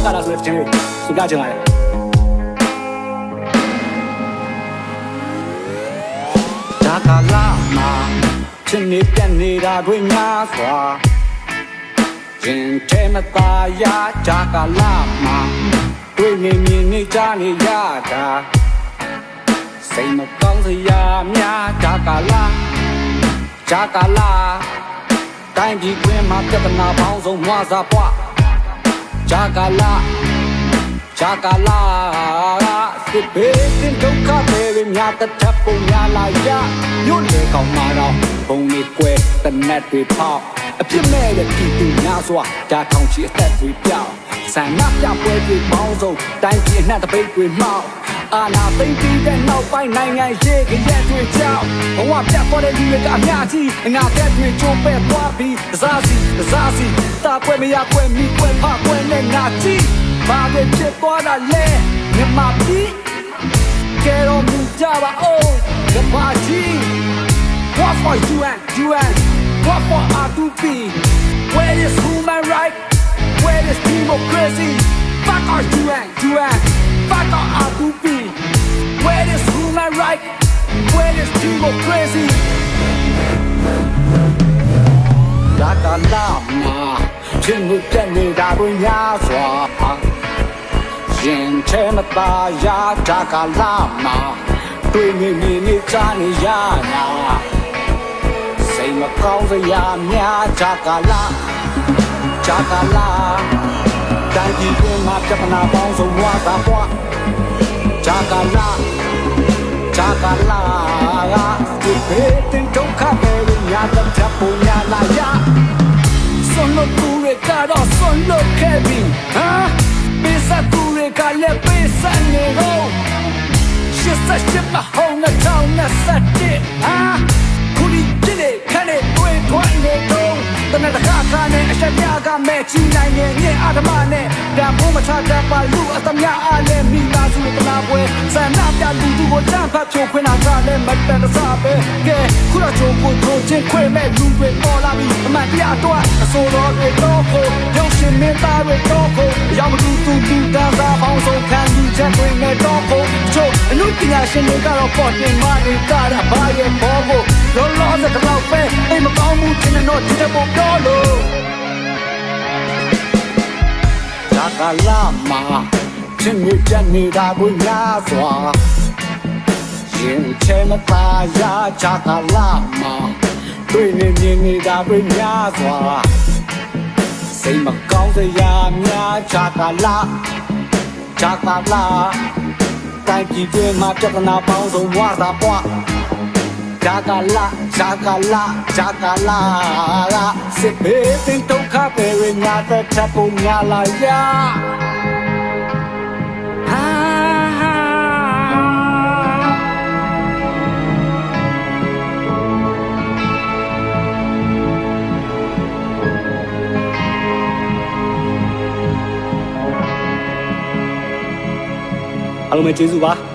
ကာလာဆိုတဲ့ချင်းလေးစကားချင်ပါတယ်ဒါကာလာမှာချင်းနေပြနေတာတွေများစွာရင်ထဲမသားရဒါကာလာမှာတွေ့နေမြင်နေကြနေရတာစိတ်မကောင်းစရာများဒါကာလာတိုင်းပြည်တွင်မှာပြဿနာပေါင်းစုံမွားစားပွားဂျာကာလာစစ်ဘေးတင်ဒုက္ခတွေများတစ်ထပ်ပုံများလာရညွန့်လေကောင်းမှာတော့ဘုံလေးကွဲတနက်တွေပေါက်အပြစ်မဲ့တဲ့ပြည်သူများစွာဓာထောင်ချီအသက်တွေပြောင်းဆန္ဒပြပွဲတွေပေါင်းစုံတိုင်းပြည်အနှံ့တပိတ်တွေမှောက်အာနာသိမ့်ပြီးတဲ့နောက်ပိုင်းနိုင်ငံရေးကြရက်တွေကြောက်ဘဝပြတ်သွားတဲ့လူတွေကအများကြီးငါကဲတွေချိုးပဲသွားပြီးစားစီတာကွဲမရကွဲမိကွဲဖကွဲနဲ့ငါကြီးဘာတွေဖြစ်သွားတာလဲမြမပြီးကဲတော့မူကြပါဦးကဘာကြီး What for UN What for R2P Where is human right Where is democracy Fuck our UN Fuck our R2P Where is human right Where is democracy Da da la ma Chin mu tetနေတာတွေများစွာရင်ထဲမသားရဒါကာလာမှာတွေ့နေမြင်နေကြနေရနာစိတ်မကောင်းစရာများဒါကာလာတိုင်းပြည်တွင်မှာပြဿနာပေါင်းစုံဝါသာပွားဒါကာလာဒီဘေးတင်ဒုက္ခတွေများတစ်ထပ်ပုံများလာရဆွန်လို့သူတွေကတော့ဆွန်လို့ခဲ့ပြီပေးစားသူတွေကလည်းပေးစားနေတော့ရှစ်မဟုတ်နဲ့တောင်းနဲ့စက်တဲ့ခုဒီကြည့်နေခနဲ့တွေ့ထွန်းနေတော့တနက်ခါခါနဲ့အချက်ပြကမဲ့ချီနိုင်နေညအာဓမနဲ့ဒါဘုံမချတာပါလူအသမ ्या အားလည်းမိသားစုတနာပွဲဆန္ဒပြလူသူကိုတန်းဖတ်ဖြိုခွင်းတာကလည်းမတန်တဆပဲကဲခုတော့ချိုးကိုချင်းခွေမဲ့လူတွေပေါ်လာပြီအမှန်တရားတော့အစိုးရတွေတော့ဖို့ရုပ်ရှင်မင်းသားတွေတော့ဖို့ရောက်မတူတန်းစားပေါင်းစုံခံယူချက်တွေနဲ့တော့ဖို့ချိုးအမှုပညာရှင်တွေကတော့ပေါ်တင်မှနေတာဘာရဲ့ဘောကိုလောစကတော့ပဲအိမ်မကောင်းမှုတင်တော့ဒီတဲ့ပေါ်ပြောလို့ဂျာကာလာမှာချင်းမြကြနေတာကိုများစွာရင်ထဲမသားရဂျာကာလာမှာတွေ့နေမြင်နေတာကိုများစွာစိတ်မကောင်းစရာများဂျာကာလာတိုင်းပြည်တွင်မှာပြဿနာပေါင်းစုံဝါသာပွားဂျာကာလာစစ်ဘေးတင်ဒုက္ခတွေများတဲ့ထပ်ပုံများလာရအားလုံးပဲကျေးဇူးပါ